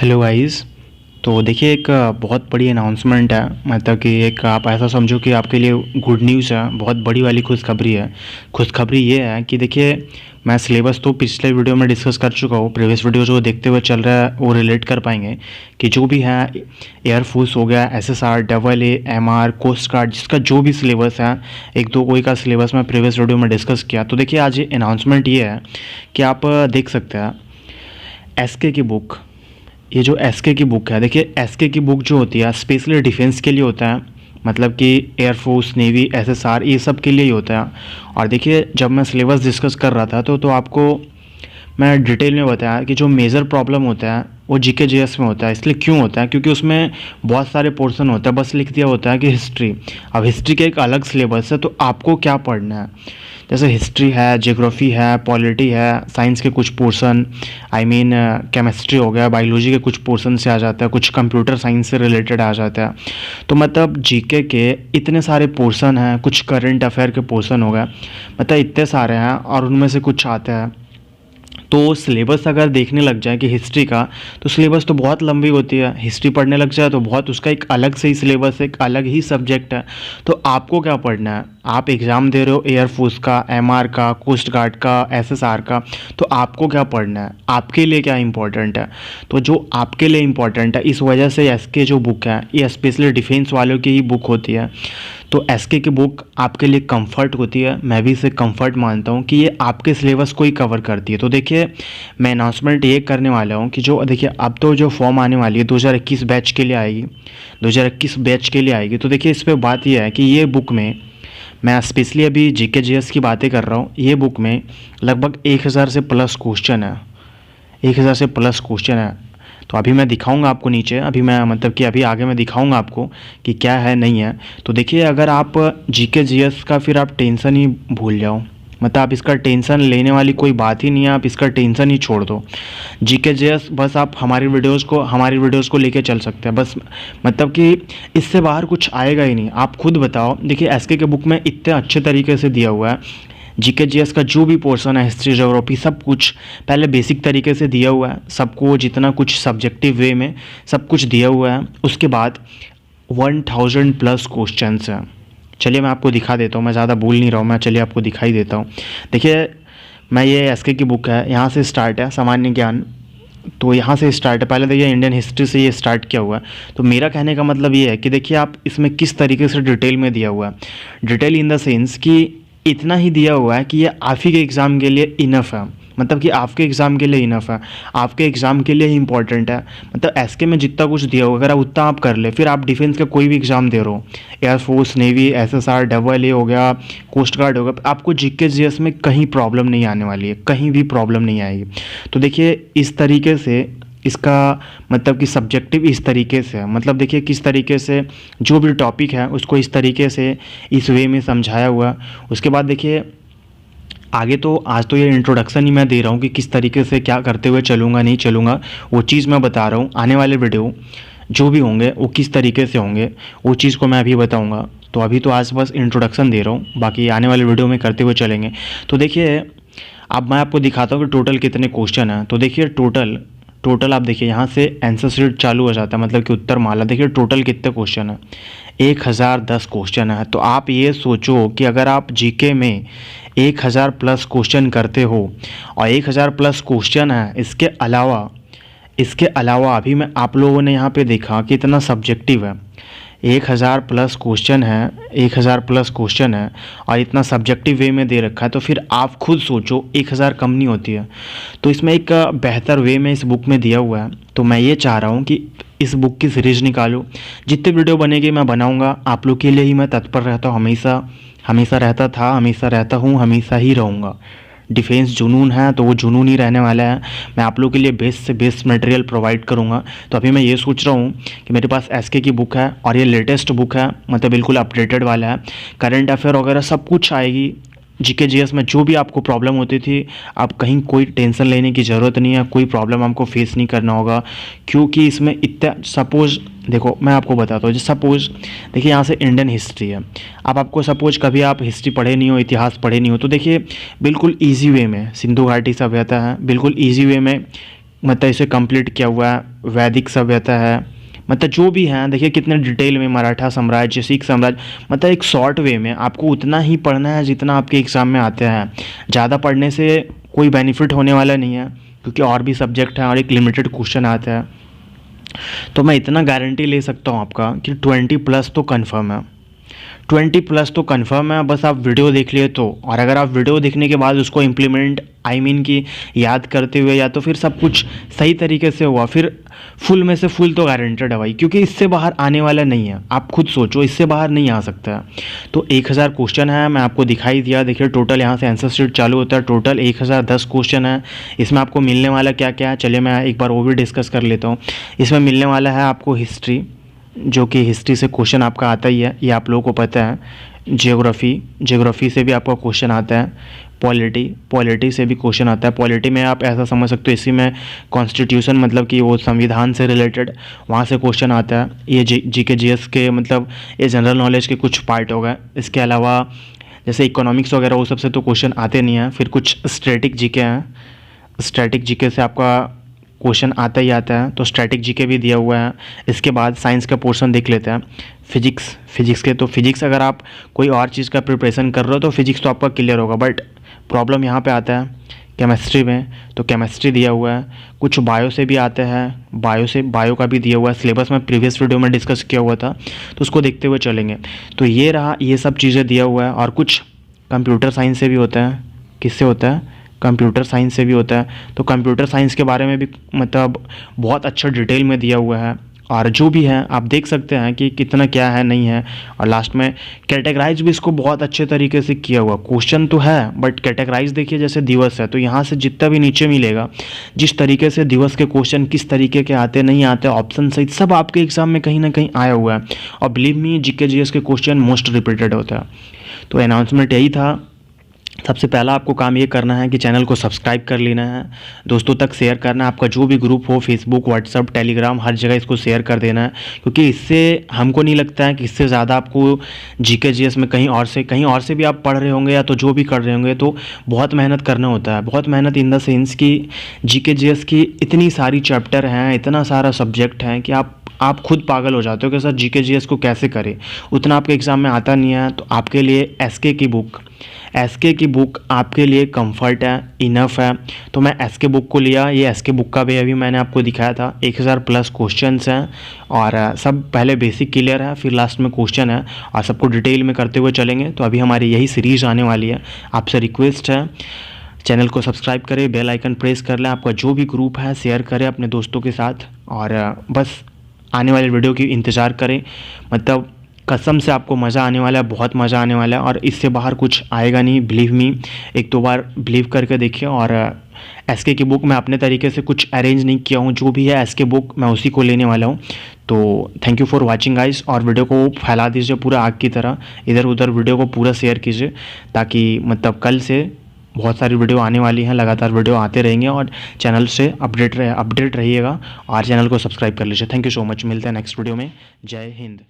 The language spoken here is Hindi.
Hello guys. तो देखिए एक बहुत बड़ी अनाउंसमेंट है। मतलब कि एक आप ऐसा समझो कि आपके लिए गुड न्यूज़ है, बहुत बड़ी वाली खुशखबरी है। खुशखबरी ये है कि देखिए मैं सिलेबस तो पिछले वीडियो में डिस्कस कर चुका हूँ। प्रीवियस वीडियो जो देखते हुए चल रहा है वो रिलेट कर पाएंगे कि जो भी है एयरफोर्स हो गया, SSR, double A, MR, coast guard, जिसका जो भी सिलेबस है, एक दो कोई का सिलेबस मैं प्रीवियस वीडियो में डिस्कस किया। तो देखिए आज ये अनाउंसमेंट ये है कि आप देख सकते हैं एसके की बुक। ये जो एसके की बुक है, देखिए एसके की बुक जो होती है स्पेशली डिफेंस के लिए होता है। मतलब कि एयरफोर्स, नेवी, एसएसआर, ये सब के लिए ही होता है। और देखिए जब मैं सिलेबस डिस्कस कर रहा था तो आपको मैं डिटेल में बताया कि जो मेजर प्रॉब्लम होता है वो जीके जीएस में होता है। इसलिए क्यों होता है? क्योंकि उसमें बहुत सारे पोर्शन होता है, बस लिख दिया होता है कि हिस्ट्री। अब हिस्ट्री का एक अलग सिलेबस है, तो आपको क्या पढ़ना है? जैसे हिस्ट्री है, ज्योग्राफी है, पॉलिटी है, साइंस के कुछ पोर्शन, केमिस्ट्री हो गया, बायोलॉजी के कुछ पोर्शन से आ जाता है, कुछ कंप्यूटर साइंस से रिलेटेड आ जाता है। तो मतलब जीके के इतने सारे पोर्शन हैं, कुछ करंट अफेयर के पोर्शन हो गए, मतलब इतने सारे हैं और उनमें से कुछ आता है। तो सिलेबस अगर देखने लग जाए कि हिस्ट्री का, तो सिलेबस तो बहुत लंबी होती है। हिस्ट्री पढ़ने लग जाए तो बहुत, उसका एक अलग से ही सिलेबस है, एक अलग ही सब्जेक्ट है। तो आपको क्या पढ़ना है? आप एग्ज़ाम दे रहे हो एयरफोर्स का, एमआर का, कोस्ट गार्ड का, एसएसआर का, तो आपको क्या पढ़ना है? आपके लिए क्या इंपॉर्टेंट है? तो जो आपके लिए इंपॉर्टेंट है, इस वजह से एसके जो बुक है ये स्पेशली डिफेंस वालों की ही बुक होती है। तो एसके की बुक आपके लिए कंफर्ट होती है। मैं भी इसे कंफर्ट मानता हूँ कि ये आपके सिलेबस को ही कवर करती है। तो देखिए मैं अनाउंसमेंट ये करने वाला हूँ कि जो देखिए अब तो जो फॉर्म आने वाली है 2021 बैच के लिए आएगी, 2021 बैच के लिए आएगी। तो देखिए इस पर बात यह है कि ये बुक में, मैं स्पेशली अभी जीके जीएस की बातें कर रहा हूँ, ये बुक में लगभग 1000 से प्लस क्वेश्चन है, 1000 से प्लस क्वेश्चन है। तो अभी मैं दिखाऊंगा आपको नीचे, अभी मैं मतलब कि अभी आगे मैं दिखाऊंगा आपको कि क्या है नहीं है। तो देखिए अगर आप जीके जीएस का फिर आप टेंशन ही भूल जाओ, मतलब आप इसका टेंशन लेने वाली कोई बात ही नहीं है, आप इसका टेंशन ही छोड़ दो। जीके जीएस बस आप हमारी वीडियोस को लेके चल सकते हैं बस, मतलब कि इससे बाहर कुछ आएगा ही नहीं। आप खुद बताओ। देखिए एसके के बुक में इतने अच्छे तरीके से दिया हुआ है, जीके जीएस का जो भी पोर्शन है, हिस्ट्री, ज्योग्राफी, सब कुछ पहले बेसिक तरीके से दिया हुआ है सबको, जितना कुछ सब्जेक्टिव वे में सब कुछ दिया हुआ है। उसके बाद 1000 प्लस क्वेश्चंस हैं। चलिए मैं आपको दिखा देता हूँ, मैं ज़्यादा भूल नहीं रहा हूँ, मैं चलिए आपको दिखाई देता हूँ। देखिए मैं, ये एसके की बुक है, यहाँ से स्टार्ट है सामान्य ज्ञान। तो यहाँ से स्टार्ट है, पहले देखिए इंडियन हिस्ट्री से ये स्टार्ट किया हुआ है। तो मेरा कहने का मतलब ये है कि देखिए आप इसमें किस तरीके से डिटेल में दिया हुआ है। डिटेल इन द सेंस कि इतना ही दिया हुआ है कि ये आप ही के एग्ज़ाम के लिए इनफ है, मतलब कि आपके एग्ज़ाम के लिए इनफ है, आपके एग्ज़ाम के लिए ही इंपॉर्टेंट है। मतलब एसके में जितना कुछ दिया होगा अगर आप उतना आप कर ले, फिर आप डिफेंस का कोई भी एग्ज़ाम दे रहे हो, एयरफोर्स, नेवी, एसएसआर, डबल ए हो गया, कोस्ट गार्ड हो गया, आपको जीके जीएस में कहीं प्रॉब्लम नहीं आने वाली है, कहीं भी प्रॉब्लम नहीं आएगी। तो देखिए इस तरीके से इसका मतलब कि सब्जेक्टिव इस तरीके से है, मतलब देखिए किस तरीके से जो भी टॉपिक है उसको इस तरीके से इस वे में समझाया हुआ। उसके बाद देखिए आगे तो आज तो ये इंट्रोडक्शन ही मैं दे रहा हूँ कि किस तरीके से क्या करते हुए चलूँगा नहीं चलूँगा, वो चीज़ मैं बता रहा हूँ। आने वाले वीडियो जो भी होंगे वो किस तरीके से होंगे वो चीज़ को मैं अभी बताऊँगा। तो अभी तो आज बस इंट्रोडक्शन दे रहा हूँ, बाकी आने वाले वीडियो में करते हुए चलेंगे। तो देखिए अब मैं आपको दिखाता हूँ कि टोटल कितने क्वेश्चन हैं। तो देखिए टोटल आप देखिए यहाँ से आंसर शीट चालू हो जाता है, मतलब कि उत्तर माला। देखिए टोटल कितने क्वेश्चन है, 1010 क्वेश्चन है। तो आप ये सोचो कि अगर आप जीके में 1000 प्लस क्वेश्चन करते हो और 1000 प्लस क्वेश्चन है, इसके अलावा अभी मैं आप लोगों ने यहाँ पे देखा कि इतना सब्जेक्टिव है, 1000 प्लस क्वेश्चन है, 1000 प्लस क्वेश्चन है और इतना सब्जेक्टिव वे में दे रखा है। तो फिर आप खुद सोचो 1000 कम नहीं होती है। तो इसमें एक बेहतर वे में इस बुक में दिया हुआ है। तो मैं ये चाह रहा हूँ कि इस बुक की सीरीज निकालो, जितने वीडियो बनेगी मैं बनाऊँगा, आप लोग के लिए ही मैं तत्पर रहता हूँ, हमेशा रहता था, हमेशा रहता हूँ, हमेशा ही रहूँगा। डिफेंस जुनून है तो वो जुनून ही रहने वाला है। मैं आप लोगों के लिए बेस्ट से बेस्ट मटेरियल प्रोवाइड करूँगा। तो अभी मैं ये सोच रहा हूँ कि मेरे पास एसके की बुक है और ये लेटेस्ट बुक है, मतलब बिल्कुल अपडेटेड वाला है, करंट अफेयर वगैरह सब कुछ आएगी। जीके जीएस में जो भी आपको प्रॉब्लम होती थी, आप कहीं कोई टेंशन लेने की ज़रूरत नहीं है, कोई प्रॉब्लम आपको फेस नहीं करना होगा, क्योंकि इसमें इतना सपोज़ देखो मैं आपको बताता हूँ। सपोज़ देखिए यहाँ से इंडियन हिस्ट्री है, अब आपको सपोज कभी आप हिस्ट्री पढ़े नहीं हो, इतिहास पढ़े नहीं हो, तो देखिए बिल्कुल ईजी वे में सिंधु घाटी सभ्यता है, बिल्कुल ईजी वे में मतलब इसे कंप्लीट किया हुआ है। वैदिक सभ्यता है, मतलब जो भी हैं देखिए कितने डिटेल में, मराठा साम्राज्य, सिख साम्राज्य, मतलब एक शॉर्ट वे में आपको उतना ही पढ़ना है जितना आपके एग्ज़ाम में आते हैं। ज़्यादा पढ़ने से कोई बेनिफिट होने वाला नहीं है, क्योंकि और भी सब्जेक्ट हैं और एक लिमिटेड क्वेश्चन आता है। तो मैं इतना गारंटी ले सकता हूँ आपका कि 20+ तो कन्फर्म है, 20+ तो कन्फर्म है। बस आप वीडियो देख लिए तो, और अगर आप वीडियो देखने के बाद उसको इम्प्लीमेंट कि याद करते हुए, या तो फिर सब कुछ सही तरीके से हुआ, फिर फुल में से फुल तो गारंटेड है भाई, क्योंकि इससे बाहर आने वाला नहीं है। आप खुद सोचो, इससे बाहर नहीं आ सकता है। तो 1000 क्वेश्चन है, मैं आपको दिखाई दिया। देखिए टोटल यहाँ से आंसर शीट चालू होता है, टोटल 1010 क्वेश्चन है। इसमें आपको मिलने वाला क्या क्या है, चलिए मैं एक बार वो भी डिस्कस कर लेता हूँ। इसमें मिलने वाला है आपको हिस्ट्री, जो कि हिस्ट्री से क्वेश्चन आपका आता ही है, ये आप लोगों को पता है। ज्योग्राफी से भी आपका क्वेश्चन आता है। पॉलिटी से भी क्वेश्चन आता है। पॉलिटी में आप ऐसा समझ सकते हो, इसी में कॉन्स्टिट्यूशन, मतलब कि वो संविधान से रिलेटेड, वहाँ से क्वेश्चन आता है। ये जीके जीएस के, मतलब ये जनरल नॉलेज के कुछ पार्ट हो गए। इसके अलावा जैसे इकोनॉमिक्स वगैरह वो सबसे तो क्वेश्चन आते नहीं हैं। फिर कुछ स्टैटिक जीके हैं, स्टैटिक जीके से आपका क्वेश्चन आता ही आता है, तो स्टैटिक जीके भी दिया हुआ है। इसके बाद साइंस का पोर्शन देख लेते हैं। फिजिक्स के, तो फिजिक्स अगर आप कोई और चीज़ का प्रिपरेशन कर रहे हो तो फिजिक्स तो आपका क्लियर होगा, बट प्रॉब्लम यहाँ पे आता है केमिस्ट्री में, तो केमिस्ट्री दिया हुआ है। कुछ बायो से भी आते हैं, बायो का भी दिया हुआ है। सिलेबस में प्रीवियस वीडियो में डिस्कस किया हुआ था, तो उसको देखते हुए चलेंगे। तो ये रहा, ये सब चीज़ें दिया हुआ है। और कुछ कंप्यूटर साइंस से भी होता है। किससे होता है? कंप्यूटर साइंस से भी होता है। तो कंप्यूटर साइंस के बारे में भी मतलब बहुत अच्छा डिटेल में दिया हुआ है। और जो भी है आप देख सकते हैं कि कितना क्या है नहीं है। और लास्ट में कैटेगराइज भी इसको बहुत अच्छे तरीके से किया हुआ। क्वेश्चन तो है, बट कैटेगराइज देखिए, जैसे दिवस है तो यहाँ से जितना भी नीचे मिलेगा, जिस तरीके से दिवस के क्वेश्चन किस तरीके के आते नहीं आते, ऑप्शन सहित सब आपके एग्जाम में कहीं ना कहीं आया हुआ है। और बिलीव मी, जीके जीएस के क्वेश्चन मोस्ट रिपीटेड होता है। तो अनाउंसमेंट यही था। सबसे पहला आपको काम ये करना है कि चैनल को सब्सक्राइब कर लेना है, दोस्तों तक शेयर करना है। आपका जो भी ग्रुप हो, फेसबुक, व्हाट्सअप, टेलीग्राम, हर जगह इसको शेयर कर देना है, क्योंकि इससे हमको नहीं लगता है कि इससे ज़्यादा आपको जीके जीएस में कहीं और से भी आप पढ़ रहे होंगे, या तो जो भी कर रहे होंगे, तो बहुत मेहनत करना होता है। बहुत मेहनत इन द सेंस कि जीके जीएस की इतनी सारी चैप्टर हैं, इतना सारा सब्जेक्ट हैं कि आप खुद पागल हो जाते हो कि सर जीके जीएस को कैसे करें। उतना आपके एग्ज़ाम में आता नहीं है। तो आपके लिए एसके की बुक आपके लिए कंफर्ट है, इनफ है। तो मैं एसके बुक को लिया। ये एसके बुक का भी अभी मैंने आपको दिखाया था। 1000+ क्वेश्चंस हैं, और सब पहले बेसिक क्लियर है, फिर लास्ट में क्वेश्चन है, और सबको डिटेल में करते हुए चलेंगे। तो अभी हमारी यही सीरीज़ आने वाली है। आपसे रिक्वेस्ट है, चैनल को सब्सक्राइब करें, बेल आइकन प्रेस कर लें, आपका जो भी ग्रुप है शेयर करें अपने दोस्तों के साथ, और बस आने वाले वीडियो की इंतज़ार करें। मतलब कसम से आपको मज़ा आने वाला है, बहुत मज़ा आने वाला है, और इससे बाहर कुछ आएगा नहीं। बिलीव मी, एक दो बार बिलीव करके देखिए। और एसके की बुक मैं अपने तरीके से कुछ अरेंज नहीं किया हूँ, जो भी है एसके बुक मैं उसी को लेने वाला हूँ। तो thank you for watching guys, और वीडियो को फैला दीजिए पूरा आग की तरह, इधर उधर वीडियो को पूरा शेयर कीजिए, ताकि मतलब कल से बहुत सारी वीडियो आने वाली हैं, लगातार वीडियो आते रहेंगे, और चैनल से अपडेट रहिएगा, और चैनल को सब्सक्राइब कर लीजिए। थैंक यू सो मच, मिलते हैं नेक्स्ट वीडियो में। जय हिंद।